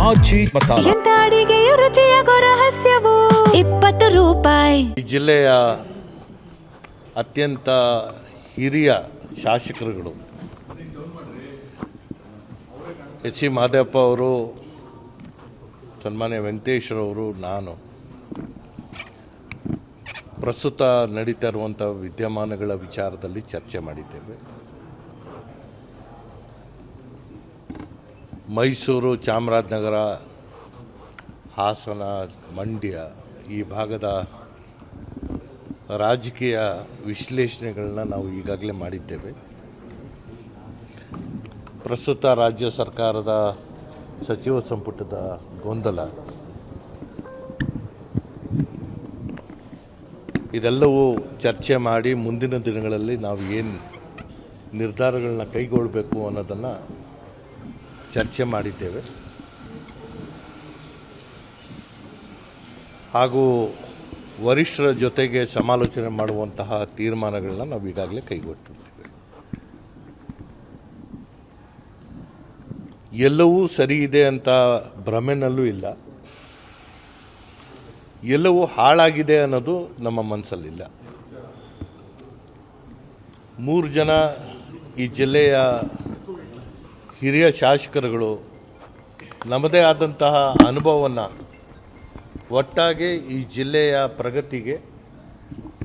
ಆಜಿ ಮಸಾಲ. ಎಂತ ಅಡಿಗೆಯ ರುಚಿಯಾಗೋ ರಹಸ್ಯವು 20 ರೂಪಾಯಿ. ಈ ಜಿಲ್ಲೆಯ ಅತ್ಯಂತ ಹಿರಿಯ ಶಾಸಕರುಗಳು ಎಚ್ ಸಿ ಮಾದೇವಪ್ಪ ಅವರು, ಸನ್ಮಾನ್ಯ ವೆಂಕಟೇಶ್ವರವರು, ನಾನು ಪ್ರಸ್ತುತ ನಡೀತಾ ಇರುವಂಥ ವಿದ್ಯಮಾನಗಳ ವಿಚಾರದಲ್ಲಿ ಚರ್ಚೆ ಮಾಡಿದ್ದೇವೆ. ಮೈಸೂರು, ಚಾಮರಾಜನಗರ, ಹಾಸನ, ಮಂಡ್ಯ ಈ ಭಾಗದ ರಾಜಕೀಯ ವಿಶ್ಲೇಷಣೆಗಳನ್ನ ನಾವು ಈಗಾಗಲೇ ಮಾಡಿದ್ದೇವೆ. ಪ್ರಸ್ತುತ ರಾಜ್ಯ ಸರ್ಕಾರದ ಸಚಿವ ಸಂಪುಟದ ಗೊಂದಲ ಇದೆಲ್ಲವೂ ಚರ್ಚೆ ಮಾಡಿ ಮುಂದಿನ ದಿನಗಳಲ್ಲಿ ನಾವು ಏನು ನಿರ್ಧಾರಗಳನ್ನ ಕೈಗೊಳ್ಳಬೇಕು ಅನ್ನೋದನ್ನು ಚರ್ಚೆ ಮಾಡಿದ್ದೇವೆ. ಹಾಗೂ ವರಿಷ್ಠರ ಜೊತೆಗೆ ಸಮಾಲೋಚನೆ ಮಾಡುವಂತಹ ತೀರ್ಮಾನಗಳನ್ನ ನಾವು ಈಗಾಗಲೇ ಕೈಗೊಂಡಿದ್ದೇವೆ. ಎಲ್ಲವೂ ಸರಿ ಇದೆ ಅಂತ ಭ್ರಮೆನಲ್ಲೂ ಇಲ್ಲ, ಎಲ್ಲವೂ ಹಾಳಾಗಿದೆ ಅನ್ನೋದು ನಮ್ಮ ಮನಸ್ಸಲ್ಲಿಲ್ಲ. 3 ಜನ ಈ ಜಿಲ್ಲೆಯ ಹಿರಿಯ ಶಾಸಕರುಗಳು ನಮ್ಮದೇ ಆದಂತಹ ಅನುಭವವನ್ನು ಒಟ್ಟಾಗಿ ಈ ಜಿಲ್ಲೆಯ ಪ್ರಗತಿಗೆ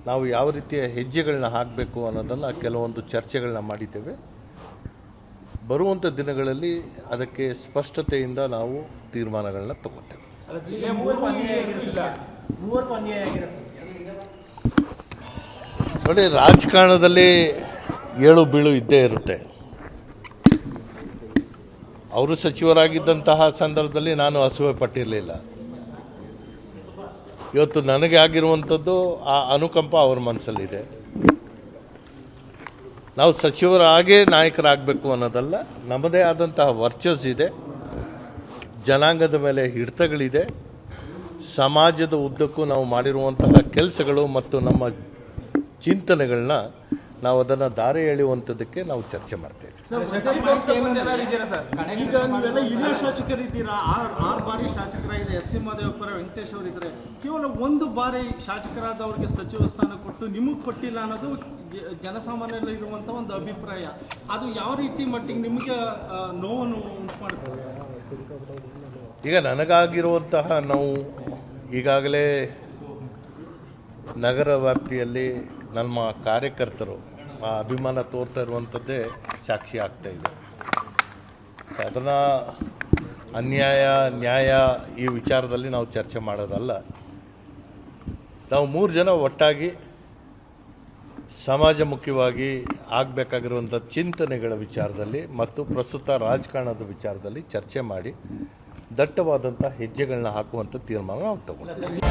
ನಾವು ಯಾವ ರೀತಿಯ ಹೆಜ್ಜೆಗಳನ್ನ ಹಾಕಬೇಕು ಅನ್ನೋದನ್ನು ಕೆಲವೊಂದು ಚರ್ಚೆಗಳನ್ನ ಮಾಡಿದ್ದೇವೆ. ಬರುವಂಥ ದಿನಗಳಲ್ಲಿ ಅದಕ್ಕೆ ಸ್ಪಷ್ಟತೆಯಿಂದ ನಾವು ತೀರ್ಮಾನಗಳನ್ನ ತಗೋತೇವೆ. ನೋಡಿ, ರಾಜಕಾರಣದಲ್ಲಿ ಏಳು ಬೀಳು ಇದ್ದೇ ಇರುತ್ತೆ. ಅವರು ಸಚಿವರಾಗಿದ್ದಂತಹ ಸಂದರ್ಭದಲ್ಲಿ ನಾನು ಅಸೂಯೆ ಪಟ್ಟಿರಲಿಲ್ಲ. ಇವತ್ತು ನನಗೆ ಆಗಿರುವಂಥದ್ದು ಆ ಅನುಕಂಪ ಅವ್ರ ಮನಸ್ಸಲ್ಲಿದೆ. ನಾವು ಸಚಿವರಾಗೇ ನಾಯಕರಾಗಬೇಕು ಅನ್ನೋದಲ್ಲ, ನಮ್ಮದೇ ಆದಂತಹ ವರ್ಚಸ್ ಇದೆ, ಜನಾಂಗದ ಮೇಲೆ ಹಿಡಿತಗಳಿದೆ, ಸಮಾಜದ ಉದ್ದಕ್ಕೂ ನಾವು ಮಾಡಿರುವಂತಹ ಕೆಲಸಗಳು ಮತ್ತು ನಮ್ಮ ಚಿಂತನೆಗಳನ್ನ ನಾವು ಅದನ್ನು ದಾರಿ ಎಳೆಯುವಂಥದ್ದಕ್ಕೆ ನಾವು ಚರ್ಚೆ ಮಾಡ್ತೇವೆ. ಈಗ ನೀವೆಲ್ಲ ಹಿರಿಯ ಶಾಸಕರಿದ್ದೀರಾ, 6 ಬಾರಿ ಶಾಸಕರಾಗಿದೆ. ಎಚ್ ಸಿ ಮಾದೇವಪ್ಪರ, ವೆಂಕಟೇಶ್ ಅವರು ಇದ್ದಾರೆ. ಕೇವಲ 1 ಬಾರಿ ಶಾಸಕರಾದವರಿಗೆ ಸಚಿವ ಸ್ಥಾನ ಕೊಟ್ಟು ನಿಮಗೆ ಕೊಟ್ಟಿಲ್ಲ ಅನ್ನೋದು ಜನಸಾಮಾನ್ಯರಲ್ಲಿ ಇರುವಂಥ ಒಂದು ಅಭಿಪ್ರಾಯ. ಅದು ಯಾವ ರೀತಿ ಮಟ್ಟಿಗೆ ನಿಮಗೆ ನೋವನ್ನು ಉಂಟು ಮಾಡುತ್ತದೆ? ಈಗ ನನಗಾಗಿರುವಂತಹ ನೋವು ಈಗಾಗಲೇ ನಗರ ವ್ಯಾಪ್ತಿಯಲ್ಲಿ ನಮ್ಮ ಕಾರ್ಯಕರ್ತರು ಆ ಅಭಿಮಾನ ತೋರ್ತಾ ಇರುವಂಥದ್ದೇ ಸಾಕ್ಷಿ ಆಗ್ತಾ ಇದೆ. ಅದನ್ನು ಅನ್ಯಾಯ ನ್ಯಾಯ ಈ ವಿಚಾರದಲ್ಲಿ ನಾವು ಚರ್ಚೆ ಮಾಡೋದಲ್ಲ. ನಾವು 3 ಜನ ಒಟ್ಟಾಗಿ ಸಮಾಜಮುಖಿಯಾಗಿ ಆಗಬೇಕಾಗಿರುವಂಥ ಚಿಂತನೆಗಳ ವಿಚಾರದಲ್ಲಿ ಮತ್ತು ಪ್ರಸ್ತುತ ರಾಜಕಾರಣದ ವಿಚಾರದಲ್ಲಿ ಚರ್ಚೆ ಮಾಡಿ ದಟ್ಟವಾದಂಥ ಹೆಜ್ಜೆಗಳನ್ನ ಹಾಕುವಂಥ ತೀರ್ಮಾನ ನಾವು ತಗೊಂಡಿದ್ದೀವಿ.